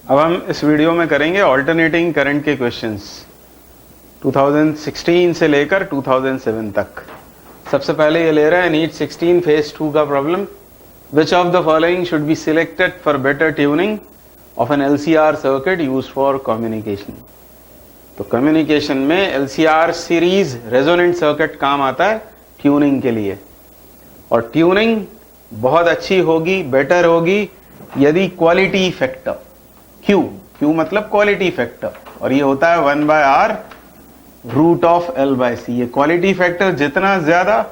अब हम इस वीडियो में करेंगे ऑल्टरनेटिंग करंट के क्वेश्चंस 2016 से लेकर 2007 तक। सबसे पहले ये ले रहा है नीट 16 फेज 2 का problem. Which of the following should be selected for better tuning of an LCR circuit used for communication. तो कम्युनिकेशन में LCR सीरीज रेजोनेंट सर्किट काम आता है ट्यूनिंग के लिए, और ट्यूनिंग बहुत अच्छी होगी, बेटर होगी यदि क्वालिटी फैक्टर Q मतलब क्वालिटी फैक्टर, और ये होता है 1/R √L/C। ये क्वालिटी फैक्टर जितना ज्यादा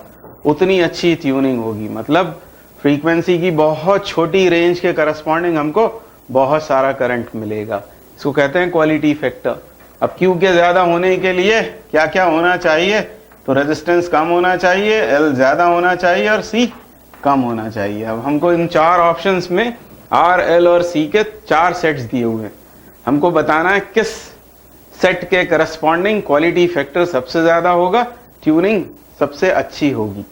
उतनी अच्छी ट्यूनिंग होगी, मतलब फ्रीक्वेंसी की बहुत छोटी रेंज के करस्पॉन्डिंग हमको बहुत सारा करंट मिलेगा। इसको कहते हैं क्वालिटी फैक्टर। अब Q के ज्यादा होने के लिए क्या क्या होना चाहिए? तो रेजिस्टेंस कम होना चाहिए, L ज्यादा होना चाहिए और C कम होना चाहिए। अब हमको इन चार ऑप्शंस में R, L और C के 4 सेट्स दिए हुए हैं। हमको बताना है किस सेट के करस्पॉन्डिंग क्वालिटी फैक्टर सबसे ज्यादा होगा, ट्यूनिंग सबसे अच्छी होगी।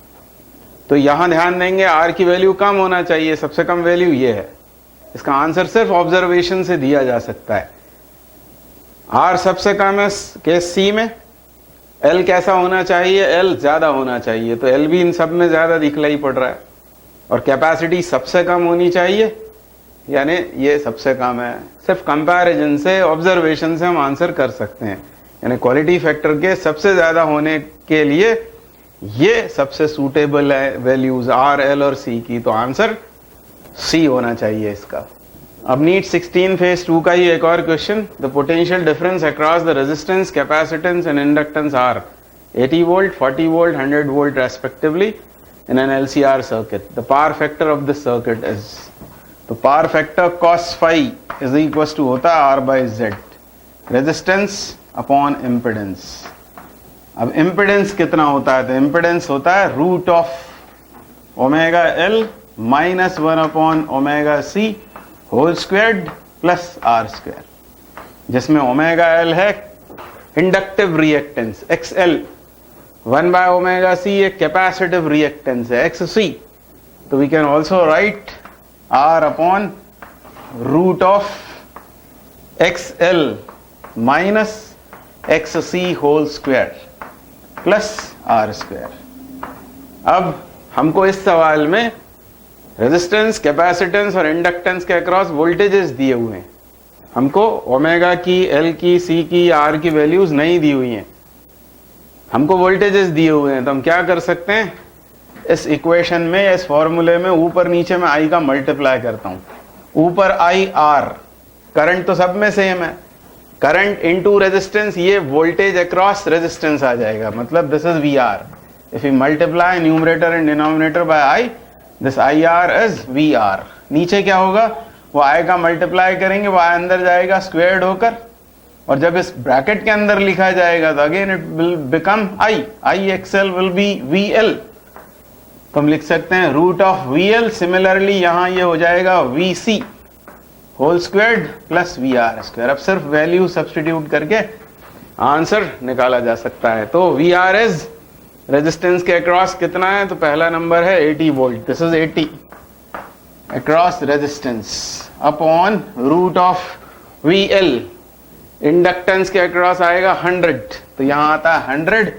तो यहां ध्यान देंगे R की वैल्यू कम होना चाहिए, सबसे कम वैल्यू ये है। इसका आंसर सिर्फ ऑब्जर्वेशन से दिया जा सकता है। R सबसे कम है केस C में। L कैसा होना चाहिए? L ज्यादा होना चाहिए, तो L भी इन सब में ज्यादा दिखलाई पड़ रहा है। और कैपेसिटी सबसे कम होनी चाहिए, यानी ये सबसे कम है। सिर्फ कंपैरिजन से, ऑब्जर्वेशन से हम आंसर कर सकते हैं। यानी क्वालिटी फैक्टर के सबसे ज्यादा होने के लिए ये सबसे सूटेबल है वैल्यूज R, L और C की, तो आंसर C होना चाहिए इसका। अब नीट 16 फेज 2 का ही एक और question. The potential difference across the resistance, capacitance and inductance are 80 volt, 40 volt, 100 volt respectively in an LCR circuit. The power factor of the circuit is, तो power factor cos phi is equals to होता है R/Z, resistance upon impedance. अब impedance कितना होता है? तो impedance होता है √ωL - 1/ωC whole squared plus R², जिसमें ωL है इंडक्टिव रिएक्टेंस, XL 1/ωC एक कैपेसिटिव रिएक्टेंस है XC। तो we can also write R upon √XL minus XC whole square plus R²। अब हमको इस सवाल में रेजिस्टेंस, कैपेसिटेंस और इंडक्टेंस के अक्रॉस वोल्टेजेस दिए हुए हैं। हमको ओमेगा की, L की, C की, R की वैल्यूज नहीं दी हुई हैं, हमको वोल्टेजेस दिए हुए हैं। तो हम क्या कर सकते हैं, इस इक्वेशन में, इस फॉर्मूले में ऊपर नीचे मैं I का मल्टीप्लाई करता हूं। ऊपर IR, करंट तो सब में सेम है, करंट इनटू रेजिस्टेंस, ये वोल्टेज अक्रॉस रेजिस्टेंस आ जाएगा, मतलब this is VR। If you multiply numerator and denominator by I, this IR is VR। नीचे क्या होगा, वो I का मल्टीप्लाई करेंगे, वो I अंदर जाएगा स्क्वायर्ड होकर, और जब इस ब्रैकेट के अंदर लिखा जाएगा तो again it will become IXL will be VL। तो हम लिख सकते हैं √VL। सिमिलरली यहां ये हो जाएगा VC whole squared plus VR²। अब सिर्फ वैल्यू सब्स्टिट्यूट करके आंसर निकाला जा सकता है। तो VR इज रेजिस्टेंस के अक्रॉस कितना है? तो पहला नंबर है 80 volt, this is 80 across resistance upon √VL। Inductance के अक्रॉस आएगा 100, तो यहां आता है 100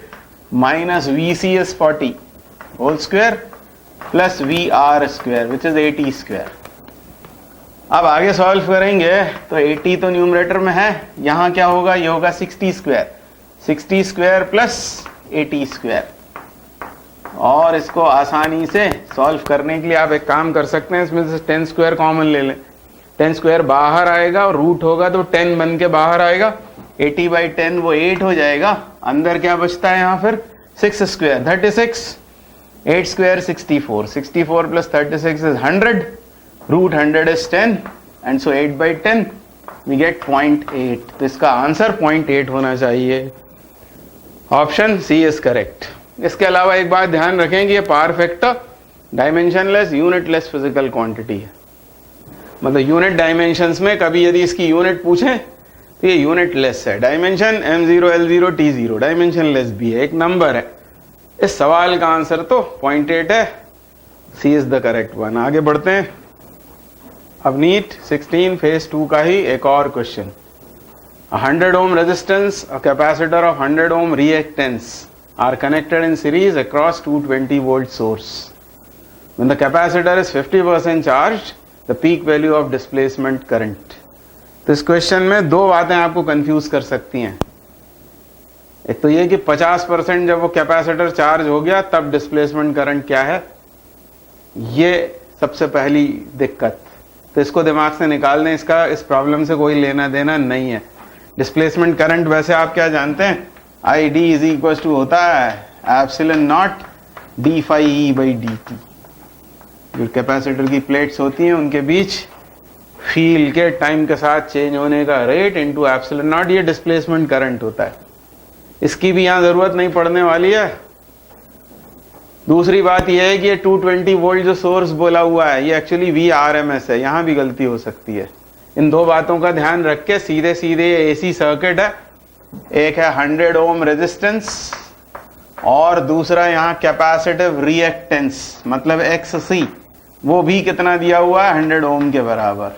minus VC is 40 whole square plus VR² which is 80²। अब आगे सॉल्व करेंगे तो 80 तो न्यूमरेटर में है, यहां क्या होगा, ये होगा 60² प्लस 80²। और इसको आसानी से सॉल्व करने के लिए आप एक काम कर सकते हैं, इसमें से 10² कॉमन ले लें। 10² बाहर आएगा और रूट होगा तो 10 बन के बाहर आएगा, 80/10 वो 8 हो जाएगा। अंदर क्या बचता है यहाँ फिर 6² 36, 8² 64, 64 plus 36 is 100, √100 is 10 and so 8/10 we get 0.8। तो इसका आंसर 0.8 होना चाहिए। Option C is correct. इसके अलावा एक बात ध्यान रखें कि ये power factor dimensionless, unitless physical quantity है। मतलब यूनिट डायमेंशंस में कभी यदि इसकी यूनिट पूछें तो ये यूनिट लेस है। Dimension M0, L0, T0, dimension less भी है, एक नंबर है। इस सवाल का आंसर तो 0.8 है, सी इज द करेक्ट वन। आगे बढ़ते हैं। अब नीट 16 फेज 2 का ही एक और question. 100 ohm resistance, a capacitor of 100 ohm reactance are connected in series across 220 volt source. When the capacitor is 50% charged, the peak value of displacement current. तो इस क्वेश्चन में दो बातें आपको कंफ्यूज कर सकती हैं. एक तो ये कि 50% जब वो कैपेसिटर चार्ज हो गया तब डिस्प्लेसमेंट करंट क्या है, ये सबसे पहली दिक्कत. तो इसको दिमाग से निकाल दें, इसका इस प्रॉब्लम से कोई लेना देना नहीं है. डिस्प्लेसमेंट करंट वैसे आप क्या जानते हैं, I D is equal to होता है epsilon naught D phi E by D T. जो कैपेसिटर की प्लेट्स होती हैं उनके बीच फील्ड के टाइम के साथ चेंज होने का रेट इनटू एप्सिलॉन नॉट, ये डिस्प्लेसमेंट करंट होता है. इसकी भी यहां जरूरत नहीं पड़ने वाली है. दूसरी बात यह है कि ये 220 वोल्ट जो सोर्स बोला हुआ है ये एक्चुअली VRMS है, यहां भी गलती हो सकती है. इन दो बातों का ध्यान रख के सीधे सीधे एसी सर्किट है. एक है 100 ओम रेजिस्टेंस और दूसरा यहां कैपेसिटिव रिएक्टेंस मतलब XC, वो भी कितना दिया हुआ है 100 ओम के बराबर.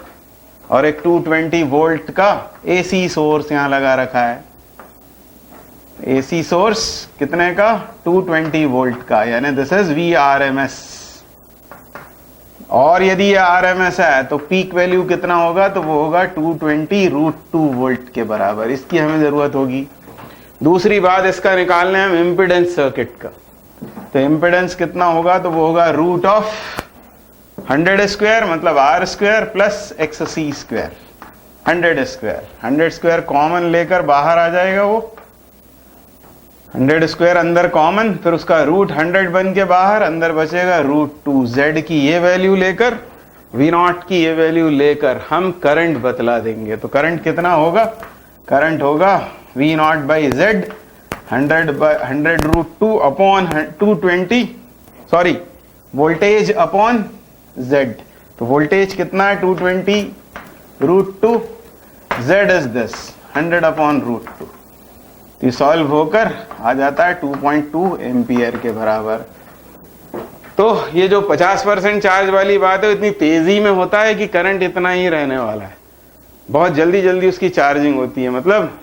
और एक 220 वोल्ट का AC सोर्स यहां लगा रखा है. AC सोर्स कितने का, 220 वोल्ट का, यानी दिस इज VRMS. और यदि ये RMS है तो पीक वैल्यू कितना होगा, तो वो होगा 220√2 वोल्ट के बराबर. इसकी हमें जरूरत होगी. दूसरी बात, इसका निकालने हम इम्पीडेंस सर्किट का. तो इम्पीडेंस कितना होगा, तो वो होगा रूट ऑफ 100 स्क्वायर मतलब R square plus XC square. 100 square common लेकर बाहर आ जाएगा, वो 100 स्क्वायर अंदर कॉमन, फिर उसका रूट 100 बन के बाहर, अंदर बचेगा √2. Z की ये वैल्यू लेकर, V0 की ये वैल्यू लेकर हम करंट बतला देंगे. तो करंट कितना होगा, करंट होगा V0 by Z 100√2 upon 220, sorry voltage upon Z. तो वोल्टेज कितना है 220√2, Z इज दिस 100 अपॉन √2. ये सॉल्व होकर आ जाता है 2.2 एम्पियर के बराबर. तो ये जो 50% चार्ज वाली बात है इतनी तेजी में होता है कि करंट इतना ही रहने वाला है. बहुत जल्दी जल्दी उसकी चार्जिंग होती है, मतलब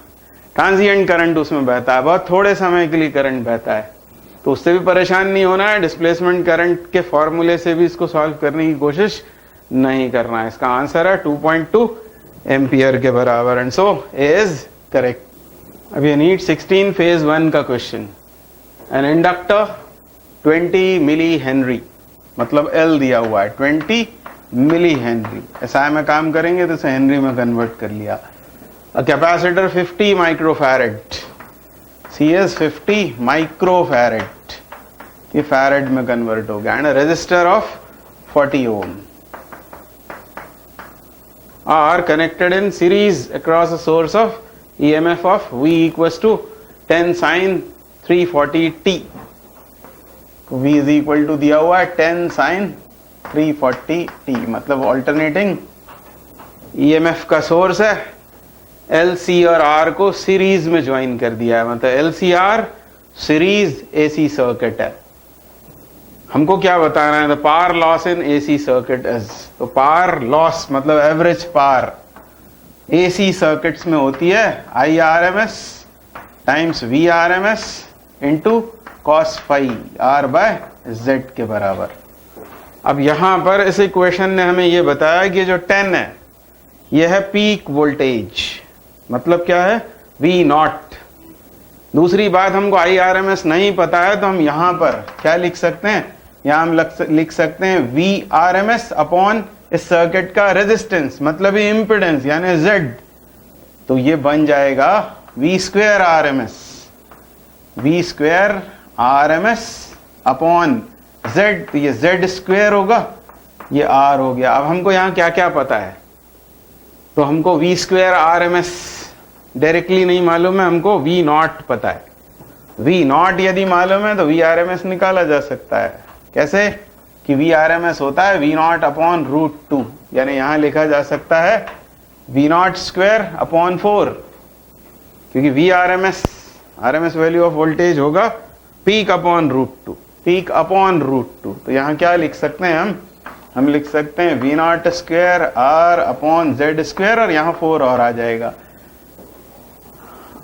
ट्रांजिएंट करंट उसमें बहता है, बहुत थोड़े समय के लिए करंट बहता है. तो उससे भी परेशान नहीं होना है. डिस्प्लेसमेंट करंट के फॉर्मूले से भी इसको सॉल्व करने की कोशिश नहीं करना है. इसका आंसर है 2.2 एम्पियर के बराबर. And so A is correct. अब ये नीट 16 फेज 1 का question. An inductor 20 milli henry, मतलब L दिया हुआ है 20 मिली हेनरी. ऐसा में काम करेंगे तो इसे हेनरी में कन्वर्ट कर लिया. A capacitor 50 microfarad, C is 50 microfarad, ये फैरेड में कन्वर्ट हो गया. And a resistor of 40 ohm are connected in series across a source of EMF of V equals to 10 sin 340t. V is equal to दिया हुआ है 10 sin 340t, मतलब alternating EMF का source है. LC और R को series में join कर दिया है, मतलब LCR सीरीज AC सर्किट है. हमको क्या बताना है, the power loss in AC circuit is. तो पावर लॉस मतलब एवरेज पावर AC सर्किट्स में होती है IRMS times VRMS into cos phi R by Z के बराबर. अब यहां पर इस इक्वेशन ने हमें यह बताया कि जो 10 है यह है पीक वोल्टेज, मतलब क्या है V0. दूसरी बात, हमको IRMS नहीं पता है तो हम यहां पर क्या लिख सकते हैं, यहां हम लिख सकते हैं VRMS अपॉन इस सर्किट का रेजिस्टेंस मतलब इम्पीडेंस यानी Z. तो ये बन जाएगा V square RMS, V square RMS upon Z. तो ये Z स्क्वायर होगा, ये R हो गया. अब हमको यहां क्या क्या पता है, तो हमको V स्क्वायर RMS डायरेक्टली नहीं मालूम है, हमको V0 पता है. V0 यदि मालूम है तो VRMS निकाला जा सकता है. कैसे कि VRMS होता है V0 अपॉन √2, यानी यहां लिखा जा सकता है V0 स्क्वायर अपॉन 4, क्योंकि RMS वैल्यू ऑफ वोल्टेज होगा पीक अपॉन √2, पीक अपॉन √2. तो यहां क्या लिख सकते हैं हम, हम लिख सकते हैं V naught square R upon Z square, और यहाँ 4 और आ जाएगा।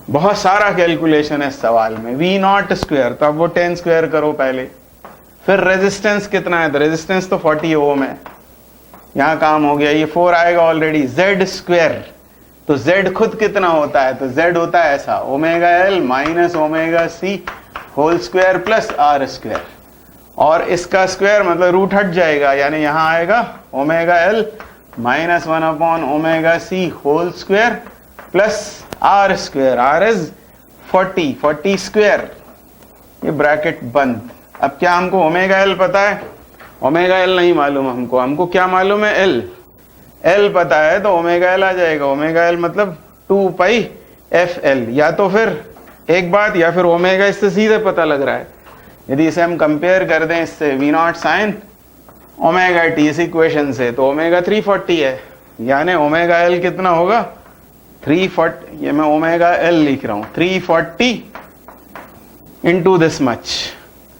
बहुत सारा कैलकुलेशन है इस सवाल में। वी नॉट स्क्वायर, तो अब वो 10 स्क्वायर करो पहले। फिर रेजिस्टेंस कितना है, तो रेजिस्टेंस तो 40 ओम है, यहाँ काम हो गया, ये 4 आएगा ऑलरेडी। जेड स्क्वायर, तो जेड खुद कितना होता है, तो जेड होता है ऐसा, omega L minus omega C whole square plus R square, और इसका स्क्वायर मतलब रूट हट जाएगा, यानी यहां आएगा omega L minus 1 upon omega C whole square plus R square. R is 40 square, ये ब्रैकेट बंद। अब क्या हमको ओमेगा एल पता है, ओमेगा एल नहीं मालूम हमको, हमको क्या मालूम है, एल। एल पता है तो ओमेगा एल आ जाएगा। ओमेगा एल मतलब 2 पाई एफ एल, या तो फिर एक बात, या फिर ओमेगा इससे सीधे पता लग रहा है। यदि इसे हम कंपेयर कर दें इससे V naught sine omega T इस इक्वेशन से, तो ओमेगा 340 है, यानी ओमेगा एल कितना होगा 340, ये मैं ओमेगा एल लिख रहा हूं 340 इंटू दिस मच,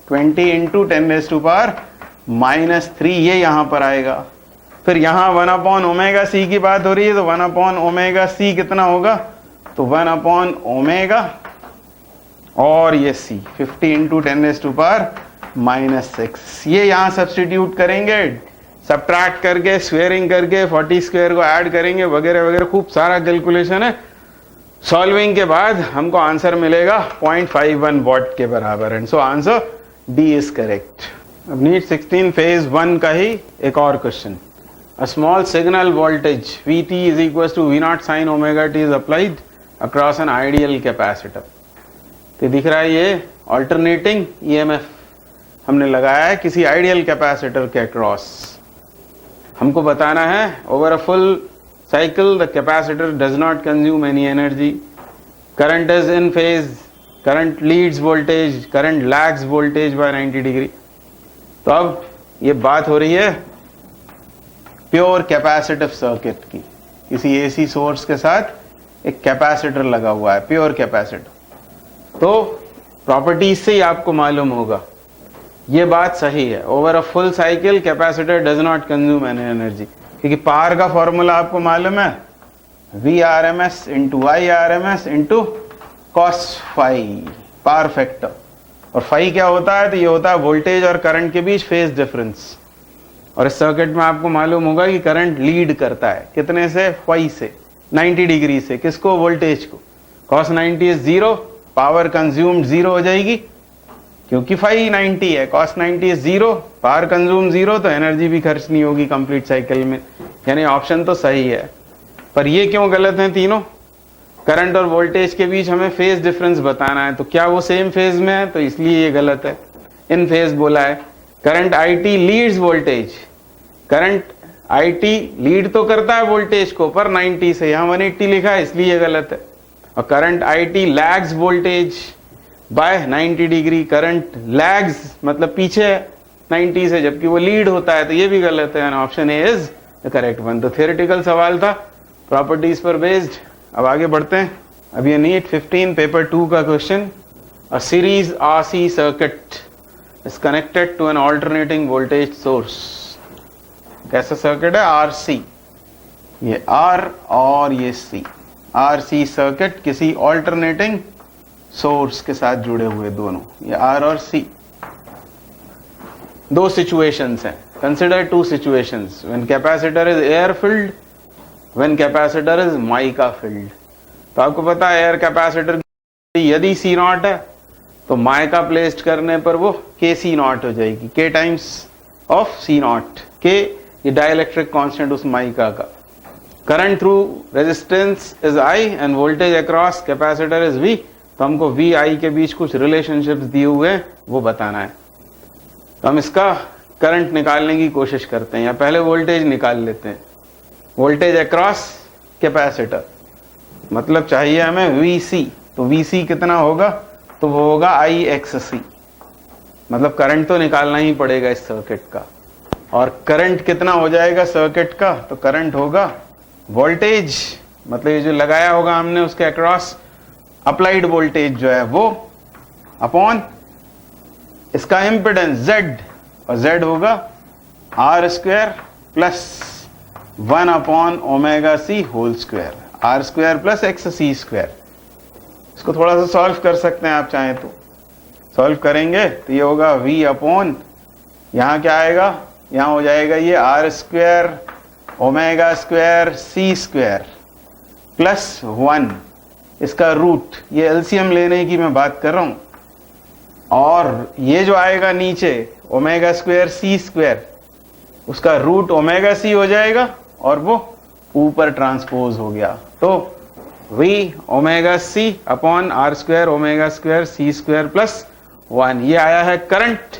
20 इंटू 10⁻⁻3, ये यहां पर आएगा। फिर यहां 1 अपॉन ओमेगा सी की बात हो रही है, तो 1 अपॉन ओमेगा सी कितना होगा, तो 1 अपॉन ओमेगा और ये c 50 इंटू 10⁻⁻6, ये यहां सब्स्टिट्यूट करेंगे, सब्ट्रैक्ट करके स्क्वेयरिंग करके 40 स्क्वायर को ऐड करेंगे वगैरह वगैरह, खूब सारा कैलकुलेशन है। सॉल्विंग के बाद हमको आंसर मिलेगा 0.51 वॉट के बराबर, and so answer D is correct. अब नीट 16 फेज 1 का ही एक और question. A small signal voltage Vt is equals to V naught sin omega t is applied across an ideal capacitor। तो दिख रहा है ये अल्टरनेटिंग ईएमएफ हमने लगाया है किसी आइडियल कैपेसिटर के अक्रॉस। हमको बताना है over a full cycle the capacitor does not consume any energy, current is in phase, current leads voltage, current lags voltage by 90 degree. तो अब ये बात हो रही है प्योर कैपेसिटिव सर्किट की, किसी एसी सोर्स के साथ एक कैपेसिटर लगा हुआ है, प्योर कैपेसिटर। तो प्रॉपर्टीज से ही आपको मालूम होगा ये बात सही है, over a full cycle capacitor does not consume any energy, क्योंकि पावर का फॉर्मूला आपको मालूम है V R M S into I R M S into cos phi, power factor. और फाई क्या होता है, तो ये होता है वोल्टेज और करंट के बीच फेज डिफरेंस। और इस सर्किट में आपको मालूम होगा कि करंट लीड करता है कितने से, फाई से, 90 डिग्री से, किसको, वोल्टेज को। कॉस 90 इज 0, पावर कंज्यूम्ड 0 हो जाएगी क्योंकि फाई 90 है, कॉस 90 इज 0, पावर कंज्यूम 0, तो एनर्जी भी खर्च नहीं होगी कंप्लीट साइकिल में, यानी ऑप्शन तो सही है। पर ये क्यों गलत है तीनों, करंट और वोल्टेज के बीच हमें फेज डिफरेंस बताना है, तो क्या वो सेम फेज में है, तो इसलिए ये गलत है। इन फेज बोला है, current IT leads voltage, current IT lead तो करता है वोल्टेज को पर 90 से, यहां 180 लिखा है इसलिए ये गलत है। और current IT lags voltage by 90 degree, current lags मतलब पीछे है 90 से, जबकि वो लीड होता है, तो ये भी गलत है। Option A is the correct one. तो थियोरेटिकल सवाल था, प्रॉपर्टीज पर बेस्ड। अब आगे बढ़ते हैं। अब ये नीट 15 पेपर 2 का question, a series RC circuit is connected to an alternating voltage source. कैसा सर्किट है, RC, ये R और ये C, RC सर्किट किसी ऑल्टरनेटिंग सोर्स के साथ जुड़े हुए दोनों, ये R और C। दो सिचुएशंस हैं, consider two situations, when capacitor is air filled, when capacitor is mica filled. तो आपको पता है एयर कैपेसिटर यदि C0 है तो माइका प्लेस्ड करने पर वो KC0 हो जाएगी, K times of C0, K ये डाइलेक्ट्रिक कांस्टेंट उस माइका का। Current through resistance is I end voltage across capacitor is V, तो हमको V I के बीच कुछ रिलेशनशिप्स दिए हुए हैं वो बताना है। तो हम इसका करंट निकालने की कोशिश करते हैं, या पहले वोल्टेज निकाल लेते हैं। वोल्टेज अक्रॉस कैपेसिटर मतलब चाहिए हमें VC, तो VC कितना होगा, तो वो होगा IXC, मतलब करंट तो निकालना ही पड़ेगा इस सर्किट का। और करंट कितना हो जाएगा सर्किट का, तो करंट होगा वोल्टेज, मतलब ये जो लगाया होगा हमने उसके अक्रॉस अप्लाइड वोल्टेज जो है वो, अपॉन इसका इम्पिडेंस Z, और Z होगा R square plus 1 upon omega C whole square, R square plus X C square. इसको थोड़ा सा सॉल्व कर सकते हैं आप चाहें तो। सॉल्व करेंगे तो ये होगा v अपॉन, यहाँ क्या आएगा, यहाँ हो जाएगा ये R square omega square C square plus 1, इसका रूट, ये एलसीएम लेने की मैं बात कर रहा हूं, और ये जो आएगा नीचे ओमेगा स्क्वायर सी स्क्वायर, उसका रूट ओमेगा सी हो जाएगा और वो ऊपर ट्रांसपोज हो गया। तो v omega C upon R square omega square C square plus 1, ये आया है करंट।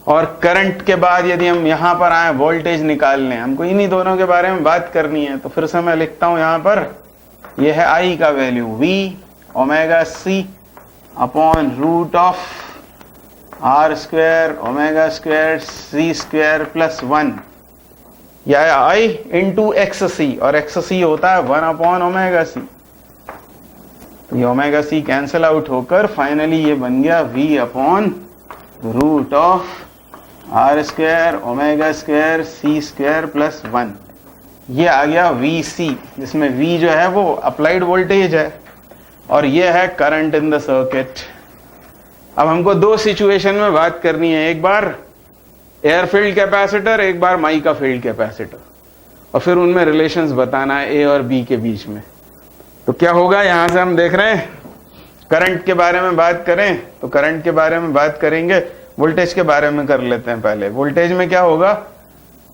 और करंट के बाद यदि हम यहां पर आए वोल्टेज निकालने, हमको इन्हीं दोनों के बारे में बात करनी है, तो फिर से मैं लिखता हूं यहां पर, ये है I का value v omega C upon root of R square omega square C square plus 1, यह है I इंटू एक्स सी, और एक्स सी होता है 1 अपॉन ओमेगा सी। तो ये ओमेगा सी कैंसिल आउट होकर फाइनली ये बन गया v upon root of R square omega square C square plus 1। ये आ गया वी सी, जिसमें v जो है वो अप्लाइड वोल्टेज है और ये है करंट इन द सर्किट। अब हमको दो सिचुएशन में बात करनी है, एक बार एयर फील्ड कैपेसिटर, एक बार माइका फील्ड कैपेसिटर, और फिर उनमें रिलेशंस बताना है ए और बी के बीच में। तो क्या होगा, यहां से हम देख रहे हैं करंट के बारे में बात करें तो करंट के बारे में बात करेंगे, वोल्टेज के बारे में कर लेते हैं पहले। वोल्टेज में क्या होगा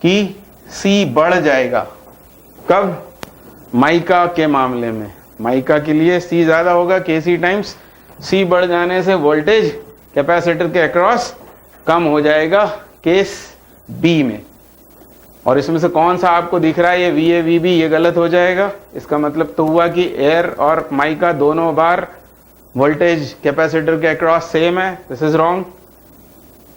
कि C बढ़ जाएगा, कब, माइका के मामले में, माइका के लिए C ज्यादा होगा Kc टाइम्स, C बढ़ जाने से वोल्टेज कैपेसिटर के अक्रॉस कम हो जाएगा केस B में। और इसमें से कौन सा आपको दिख रहा है, ये VA VB, ये गलत हो जाएगा। इसका मतलब तो हुआ कि एयर और माइका दोनों बार वोल्टेज कैपेसिटर के अक्रॉस सेम है, दिस इज रॉन्ग।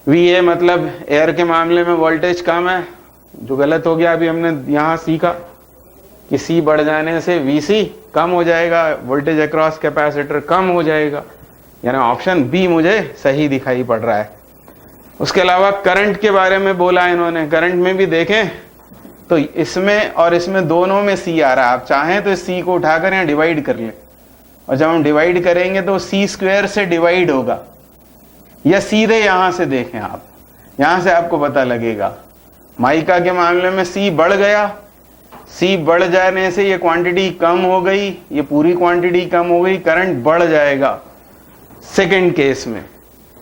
VA मतलब एयर के मामले में वोल्टेज कम है, जो गलत हो गया। अभी हमने यहां सीखा कि C बढ़ जाने से VC कम हो जाएगा, वोल्टेज अक्रॉस कैपेसिटर कम हो जाएगा, यानी ऑप्शन बी मुझे सही दिखाई पड़ रहा है। उसके अलावा करंट के बारे में बोला इन्होंने, करंट में भी देखें तो इसमें और इसमें दोनों में C आ रहा है। आप चाहें तो इस C को उठाकर यहाँ डिवाइड कर लें, और जब हम डिवाइड करेंगे तो C स्क्वायर से डिवाइड होगा, या सीधे यहां से देखें आप, यहां से आपको पता लगेगा। माइका के मामले में C बढ़ गया, C बढ़ जाने से ये क्वांटिटी कम हो गई, ये पूरी क्वांटिटी कम हो गई, करंट बढ़ जाएगा सेकंड केस में।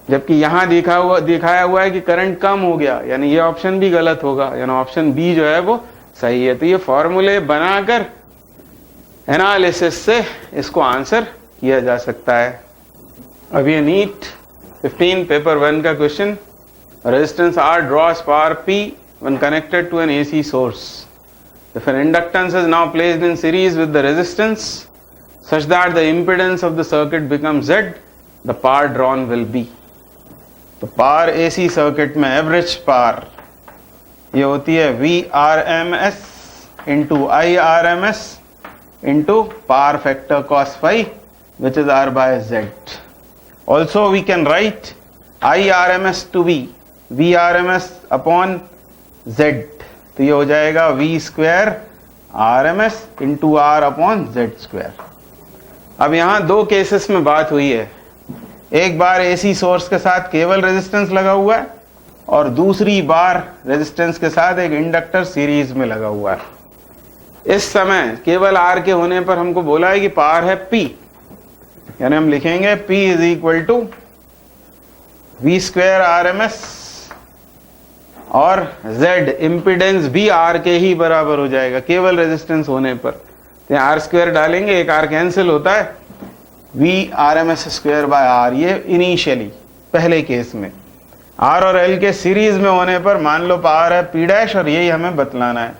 जबकि यहां दिखाया हुआ है कि करंट कम हो गया, यानी ये ऑप्शन भी गलत होगा, यानी ऑप्शन बी जो है वो सही है। तो ये फॉर्मूले बनाकर एनालिसिस से इसको आंसर किया जा सकता है। अब ये नीट 15 पेपर 1 का question, resistance R draws power P when connected to an AC source. If an inductance is now placed in series with the resistance such that the impedance of the circuit becomes Z, the power drawn will be. तो power AC circuit में average power ये होती है VRMS into IRMS into power factor cos phi which is R by Z. Also we can write IRMS to be VRMS upon Z. तो ये हो जाएगा V square RMS into R upon Z square. अब यहां दो cases में बात हुई है, एक बार AC सोर्स के साथ केवल रेजिस्टेंस लगा हुआ है और दूसरी बार रेजिस्टेंस के साथ एक इंडक्टर सीरीज में लगा हुआ है। इस समय केवल R के होने पर हमको बोला है कि पावर है P, यानी हम लिखेंगे P is equal to V square RMS और Z इंपिडेंस भी R के ही बराबर हो जाएगा केवल रेजिस्टेंस होने पर। तो R स्क्वायर डालेंगे, एक R कैंसिल होता है, V RMS square by R। ये इनिशियली पहले केस में। R और L के सीरीज में होने पर मान लो पावर है P डैश, और यही हमें बतलाना है।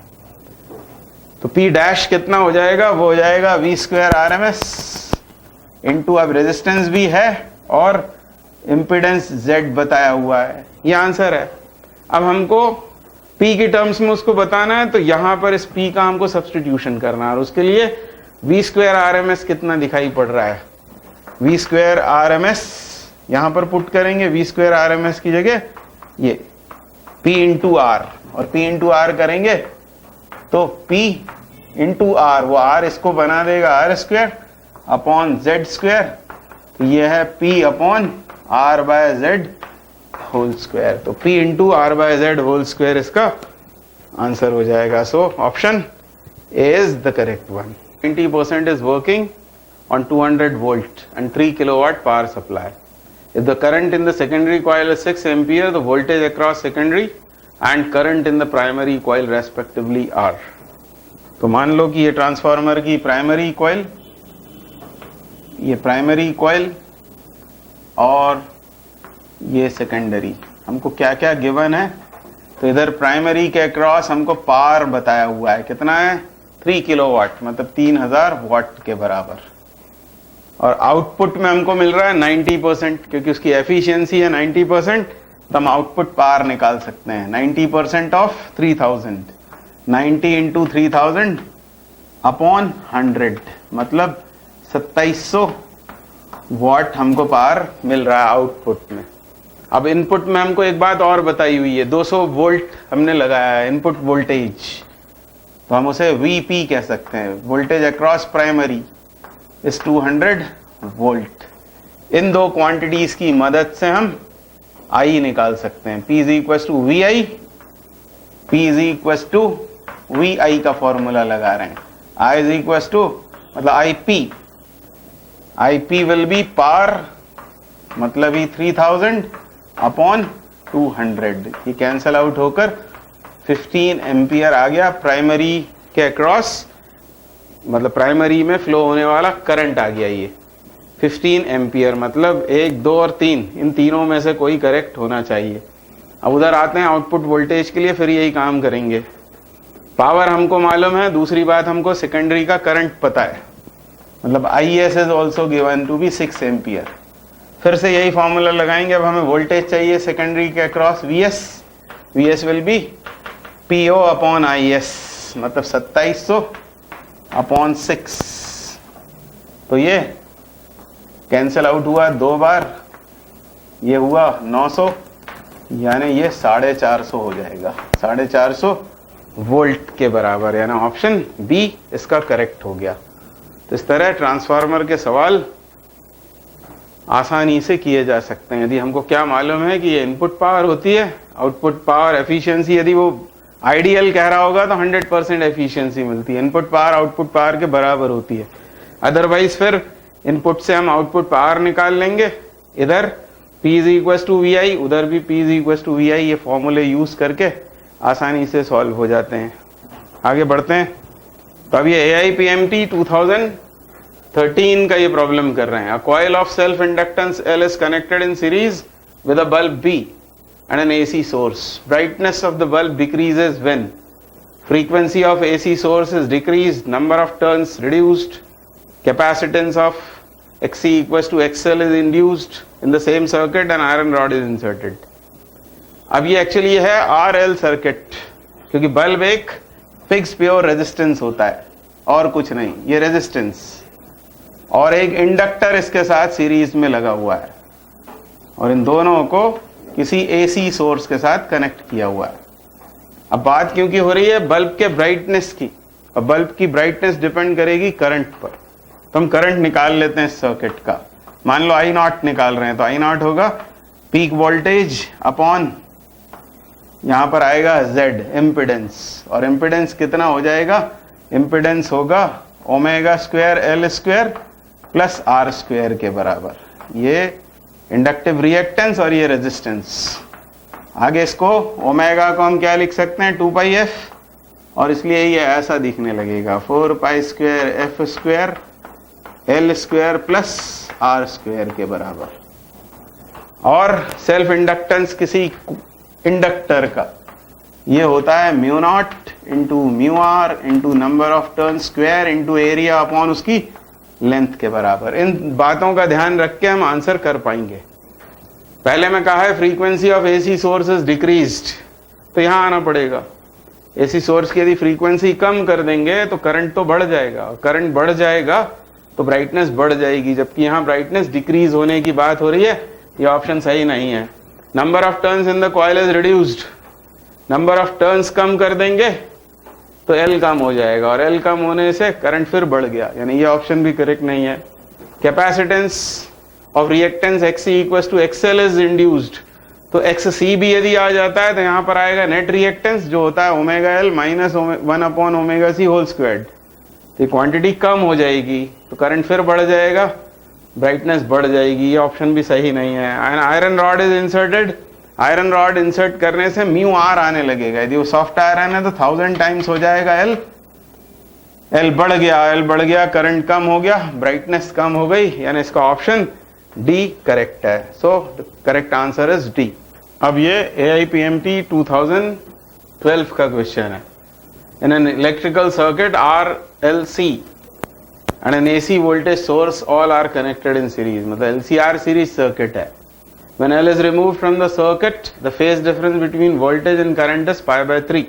तो P डैश कितना हो जाएगा, वो हो जाएगा V स्क्वायर RMS इंटू, अब रेजिस्टेंस भी है और इम्पिडेंस Z बताया हुआ है, ये आंसर है। अब हमको P की टर्म्स में उसको बताना है, तो यहां पर इस P का हमको सब्स्टिट्यूशन करना है, और उसके लिए V स्क्वायर RMS कितना दिखाई पड़ रहा है, V स्क्वायर RMS यहां पर पुट करेंगे, V स्क्वायर RMS की जगह ये P इंटू आर, और P इंटू आर करेंगे तो P इंटू आर, वो R इसको बना देगा R square upon Z square, तो ये है P upon R by Z whole square. तो P into R by Z whole square इसका आंसर हो जाएगा। So option A is the correct one. 20% is working on 200 volt and 3 kilowatt power supply. If the current in the secondary coil is 6 ampere, the voltage across secondary and current in the primary coil respectively are. तो मान लो कि ये transformer की primary coil, ये primary coil और ये secondary, हमको क्या क्या गिवन है। तो इधर प्राइमरी के अक्रॉस हमको पावर बताया हुआ है, कितना है 3 किलोवाट, मतलब 3000 वाट के बराबर, और आउटपुट में हमको मिल रहा है 90%, क्योंकि उसकी एफिशिएंसी है 90%, तो हम आउटपुट पावर निकाल सकते हैं 90% ऑफ 3000, 90 इंटू 3000 अपॉन 100, मतलब 2700 वाट हमको पावर मिल रहा है आउटपुट में। अब इनपुट में हमको एक बात और बताई हुई है, 200 वोल्ट हमने लगाया है इनपुट वोल्टेज, तो हम उसे VP कह सकते हैं, voltage across primary is 200 volt. इन दो क्वांटिटीज की मदद से हम I निकाल सकते हैं। P is equal to VI, P is equal to VI का फॉर्मूला लगा रहे हैं, I इज इक्वल टू मतलब IP विल बी पावर, मतलब ही 3000 अपॉन 200, ये कैंसल आउट होकर 15 एम्पियर आ गया प्राइमरी के अक्रॉस, मतलब प्राइमरी में फ्लो होने वाला करंट आ गया ये 15 एम्पियर, मतलब 1, 2 और 3, इन तीनों में से कोई करेक्ट होना चाहिए। अब उधर आते हैं आउटपुट वोल्टेज के लिए, फिर यही काम करेंगे। पावर हमको मालूम है, दूसरी बात हमको सेकेंडरी का करंट पता है, मतलब IS is also given to be 6 ampere. फिर से यही फॉर्मूला लगाएंगे। अब हमें वोल्टेज चाहिए सेकेंडरी के across VS will be PO upon IS, मतलब 2700 अपॉन 6, तो ये कैंसल आउट हुआ 2 बार, ये हुआ 900, यानी ये 450 हो जाएगा, 450 वोल्ट के बराबर, यानी ऑप्शन बी इसका करेक्ट हो गया। तो इस तरह ट्रांसफार्मर के सवाल आसानी से किए जा सकते हैं। यदि हमको क्या मालूम है कि ये इनपुट पावर होती है, आउटपुट पावर एफिशिएंसी, यदि वो आइडियल कह रहा होगा तो 100% एफिशिएंसी मिलती है, इनपुट पावर आउटपुट पावर के बराबर होती है। अदरवाइज फिर इनपुट से हम आउटपुट पावर निकाल लेंगे, इधर P is equal to VI, उधर भी P is equal to VI, ये फॉर्मूले यूज करके आसानी से सॉल्व हो जाते हैं। आगे बढ़ते हैं। तो अब ये AIPMT 2013 का ये प्रॉब्लम कर रहे हैं। A coil of self inductance L is connected in series with a bulb B and an AC source. Brightness of the bulb decreases when frequency of AC source is decreased, number of turns reduced, capacitance of XC equals to XL is induced in the same circuit and iron rod is inserted. अब ये actually है RL circuit, क्योंकि bulb एक fix pure resistance होता है और कुछ नहीं, ये रेजिस्टेंस और एक इंडक्टर इसके साथ सीरीज में लगा हुआ है, और इन दोनों को किसी AC सोर्स के साथ कनेक्ट किया हुआ है। अब बात क्योंकि हो रही है बल्ब के ब्राइटनेस की, और बल्ब की ब्राइटनेस डिपेंड करेगी करंट पर, तो हम करंट निकाल लेते हैं इस सर्किट का। मान लो I0 निकाल रहे हैं, तो I0 होगा पीक वोल्टेज अपॉन, यहां पर आएगा Z इम्पिडेंस, और इम्पिडेंस कितना हो जाएगा, इम्पिडेंस होगा omega square L square plus R square के बराबर, ये इंडक्टिव रिएक्टेंस और ये रेजिस्टेंस। आगे इसको ओमेगा को हम क्या लिख सकते हैं, 2πf, और इसलिए ये ऐसा दिखने लगेगा 4π square F square L square plus R square के बराबर। और सेल्फ इंडक्टेंस किसी इंडक्टर का ये होता है mu not into mu R into number of turn square into area upon उसकी लेंथ के बराबर। इन बातों का ध्यान रख के हम आंसर कर पाएंगे। पहले में कहा है frequency of AC source is decreased, तो यहां आना पड़ेगा। AC सोर्स की यदि फ्रीक्वेंसी कम कर देंगे तो करंट तो बढ़ जाएगा, करंट बढ़ जाएगा तो ब्राइटनेस बढ़ जाएगी, जबकि यहां ब्राइटनेस डिक्रीज होने की बात हो रही है, ये ऑप्शन सही नहीं है। Number of turns in the coil is reduced, number of turns कम कर देंगे तो एल कम हो जाएगा, और एल कम होने से करंट फिर बढ़ गया, यानी ये ऑप्शन भी करेक्ट नहीं है। Capacitance of reactance XC equals to XL is induced, तो एक्ससी भी यदि आ जाता है तो यहां पर आएगा नेट रिएक्टेंस जो होता है omega L minus 1 omega C whole squared. तो क्वांटिटी कम हो जाएगी तो करंट फिर बढ़ जाएगा, ब्राइटनेस बढ़ जाएगी, ये ऑप्शन भी सही नहीं है। Iron rod is inserted, iron rod insert करने से म्यू आर आने लगेगा, यदि वो सॉफ्ट आयरन है तो 1000 टाइम्स हो जाएगा एल, एल बढ़ गया, करंट कम हो गया, ब्राइटनेस कम हो गई, यानी इसका ऑप्शन डी करेक्ट है। So the correct answer is D. अब ये AIPMT 2012 का क्वेश्चन है। In an electrical circuit RLC and an AC voltage source all are connected in series, मतलब LCR series circuit है। When L is removed from the circuit, the phase difference between voltage and current is pi by 3.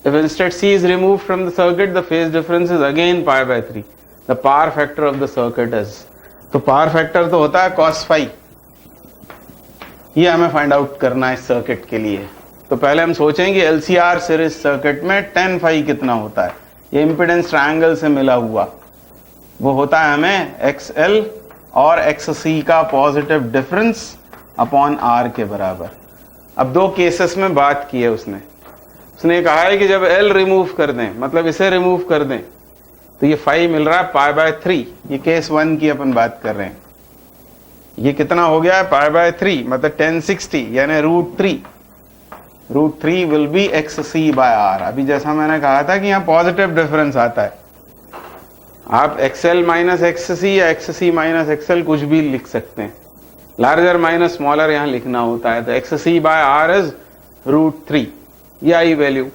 If instead C is removed from the circuit, the phase difference is again pi by 3. The power factor of the circuit is, तो power factor तो होता है cos phi, ये हमें find out करना है इस circuit के लिए। तो पहले हम सोचेंगे LCR सीरीज सर्किट में tan phi कितना होता है, ये इंपिडेंस ट्रायंगल से मिला हुआ, वो होता है हमें XL और XC का पॉजिटिव डिफरेंस अपॉन R के बराबर। अब दो केसेस में बात की है उसने कहा है कि जब L रिमूव कर दें, मतलब इसे रिमूव कर दें, तो ये phi मिल रहा है पाई बाय 3, ये केस 1 की अपन बात कर रहे हैं। ये कितना हो गया है पाई बाय 3, मतलब 1060 यानी √3 will be XC by R। अभी जैसा मैंने कहा था कि यहाँ पॉजिटिव डिफरेंस आता है, आप XL माइनस XC या XC माइनस XL कुछ भी लिख सकते हैं, लार्जर माइनस स्मॉलर यहाँ लिखना होता है। तो XC बाय R इज √3, ये आई वैल्यू।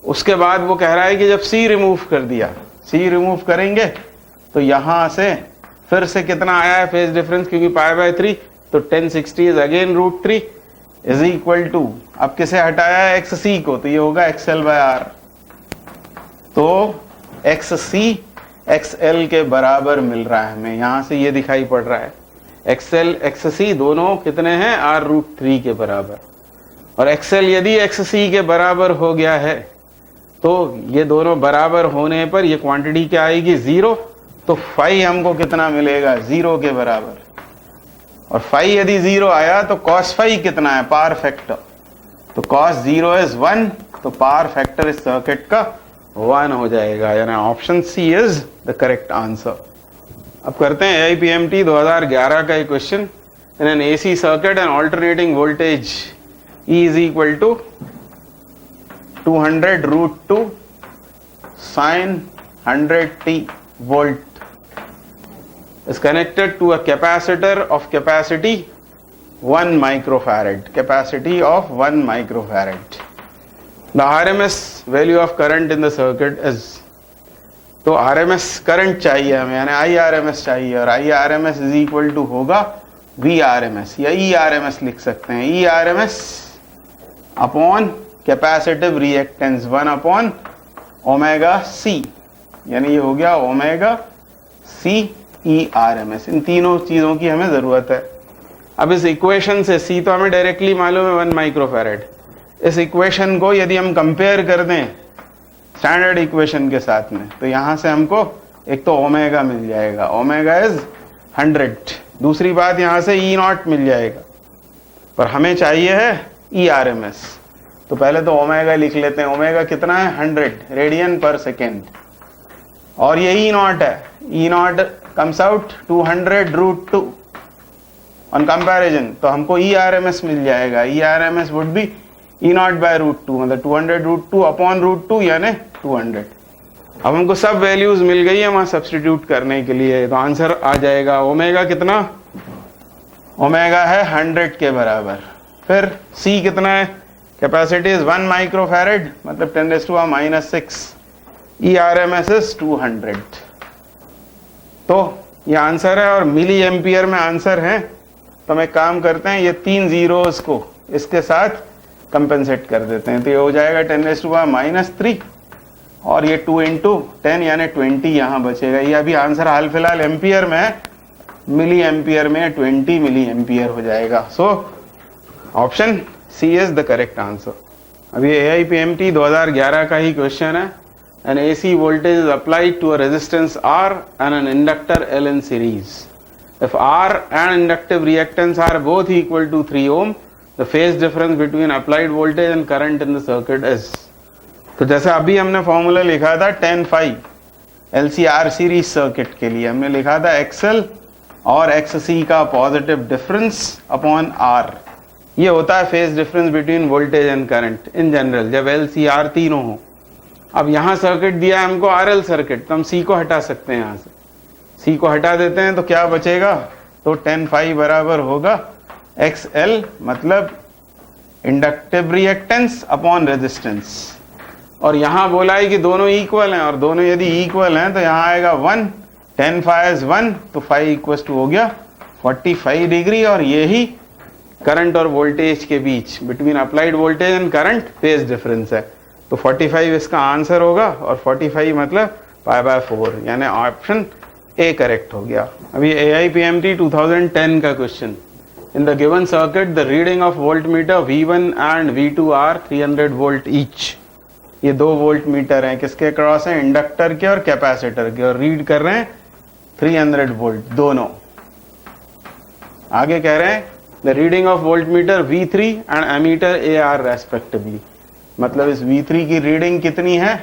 उसके बाद वो कह रहा है कि जब C रिमूव कर दिया, C रिमूव करेंगे तो यहां से फिर से कितना आया है फेज डिफरेंस, क्योंकि पाई बाय 3, तो 1060 is again √3 is equal to, अब किसे हटाया है XC को, तो ये होगा XL बाय R। तो XC XL के बराबर मिल रहा है हमें, यहां से ये दिखाई पड़ रहा है XL XC दोनों कितने हैं, R√3 के बराबर। और XL यदि XC के बराबर हो गया है तो ये दोनों बराबर होने पर ये क्वांटिटी क्या आएगी, 0, तो phi हमको कितना मिलेगा, 0 के बराबर। और phi यदि 0 आया तो cos phi कितना है, पावर फैक्टर, तो cos 0 इज 1, तो पावर फैक्टर इस सर्किट का 1 हो जाएगा, यानी option C is the correct answer. अब करते हैं AIPMT 2011 का एक question. In an AC circuit and alternating voltage E is equal to 200√2 sin 100t volt is connected to a capacitor of capacity 1 microfarad, capacity of 1 microfarad. The RMS value of current in the circuit is, तो RMS current चाहिए हमें, यानी IRMS चाहिए, और IRMS is equal to होगा VRMS या ERMS लिख सकते हैं, ERMS upon capacitive reactance 1 upon omega C, यानी ये हो गया ओमेगा C ERMS। इन तीनों चीजों की हमें जरूरत है। अब इस इक्वेशन से C तो हमें डायरेक्टली मालूम है 1 माइक्रोफैरड, इस इक्वेशन को यदि हम कंपेयर कर दें स्टैंडर्ड इक्वेशन के साथ में, तो यहां से हमको एक तो ओमेगा मिल जाएगा, ओमेगा इज 100, दूसरी बात यहां से E0 मिल जाएगा, पर हमें चाहिए है ERMS। तो पहले तो ओमेगा लिख लेते हैं, ओमेगा कितना है 100 रेडियन पर सेकेंड, और ये E0 है, E0 comes out 200√2 on comparison, तो हमको ERMS मिल जाएगा, ERMS would be E0 bye √2, मतलब 200√2 अपॉन √2 यानी 200। अब हमको सब वैल्यूज मिल गई है वहां सब्स्टिट्यूट करने के लिए, तो आंसर आ जाएगा ओमेगा कितना, ओमेगा है 100 के बराबर, फिर C कितना है, कैपेसिटी इज 1 माइक्रोफैरड मतलब 10⁻⁻⁶, ERMS इज 200। तो ये आंसर है, और मिली एम्पियर में आंसर है। तो हम एक काम करते हैं, ये 3 जीरोस को इसके साथ कंपेंसेट कर देते हैं, तो ये हो जाएगा 10⁻⁻3 और ये 2 × 10 यानी 20 यहाँ बचेगा। ये अभी आंसर हाल फिलहाल एम्पियर में है, मिली एम्पियर में 20 मिली एम्पियर हो जाएगा। So option C is the correct answer. अब ये AIPMT 2011 का ही क्वेश्चन है। An AC voltage is applied to a resistance R and an inductor L in series. If R and inductive reactance are both equal to 3 ohm, the phase difference between applied voltage and current in the circuit is. तो जैसे अभी हमने formula लिखा था 10 phi LC-R series circuit के लिए, हमने लिखा था XL और XC का पॉजिटिव डिफरेंस अपॉन R। ये होता है phase difference between voltage and current in general, जब LC-R तीनों हो। अब यहाँ सर्किट दिया है हमको RL सर्किट, तो हम C को हटा सकते हैं। यहाँ से C को हटा देते हैं तो क्या बचेगा, तो 10 phi बराबर होगा XL मतलब इंडक्टिव रिएक्टेंस अपॉन रेजिस्टेंस। और यहाँ बोला है कि दोनों इक्वल हैं, और दोनों यदि इक्वल हैं तो यहाँ आएगा 1, 10 phi is 1, तो phi इक्वल टू हो गया 45 डिग्री। और यही करंट और वोल्टेज के बीच between applied voltage and current phase difference है। तो 45 इसका आंसर होगा, और 45 मतलब π/4, यानी ऑप्शन ए करेक्ट हो गया। अभी AIPMT 2010 का question. In the given circuit the reading of voltmeter V1 and V2 are 300 volt each. ये 2 वोल्ट मीटर हैं, किसके क्रॉस हैं, इंडक्टर के और कैपेसिटर के, और रीड कर रहे हैं 300 वोल्ट दोनों। आगे कह रहे हैं the reading of voltmeter V3 and ammeter AR respectively. मतलब इस V3 की रीडिंग कितनी है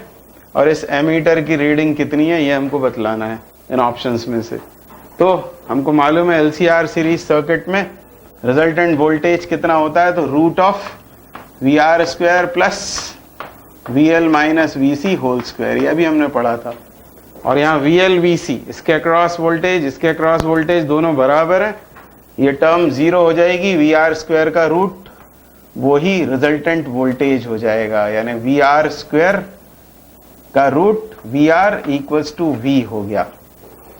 और इस एमीटर की रीडिंग कितनी है, ये हमको बतलाना है इन ऑप्शंस में से। तो हमको मालूम है LC-R सीरीज सर्किट में रिजल्टेंट वोल्टेज कितना होता है, तो root of VR square plus VL minus VC whole square, यह भी हमने पढ़ा था। और यहाँ VL VC इसके अक्रॉस वोल्टेज, इसके अक्रॉस वोल्टेज दोनों बराबर है, ये टर्म 0 हो जाएगी, VR स्क्वायर का रूट वही रिजल्टेंट वोल्टेज हो जाएगा, यानी VR स्क्वायर का root VR equals to V हो गया।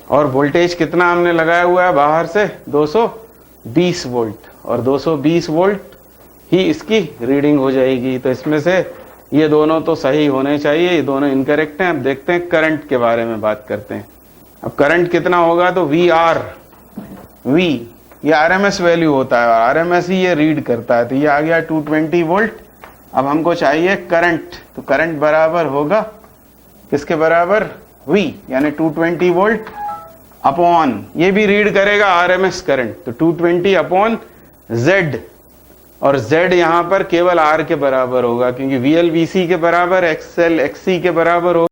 और वोल्टेज कितना हमने लगाया हुआ है बाहर से, 220 वोल्ट, और 220 वोल्ट ही इसकी रीडिंग हो जाएगी। तो इसमें से ये दोनों तो सही होने चाहिए, ये दोनों इनकरेक्ट हैं। अब देखते हैं करंट के बारे में बात करते हैं। अब करंट कितना होगा, तो VR V ये RMS वैल्यू होता है, और RMS ही ये रीड करता है, तो ये आ गया 220 वोल्ट। अब हमको चाहिए करंट, तो करंट बराबर होगा किसके बराबर, V यानी 220 वोल्ट अपॉन, ये भी रीड करेगा RMS करंट, तो 220 अपॉन Z, और Z यहाँ पर केवल R के बराबर होगा, क्योंकि VL VC के बराबर, XL XC के बराबर होगा।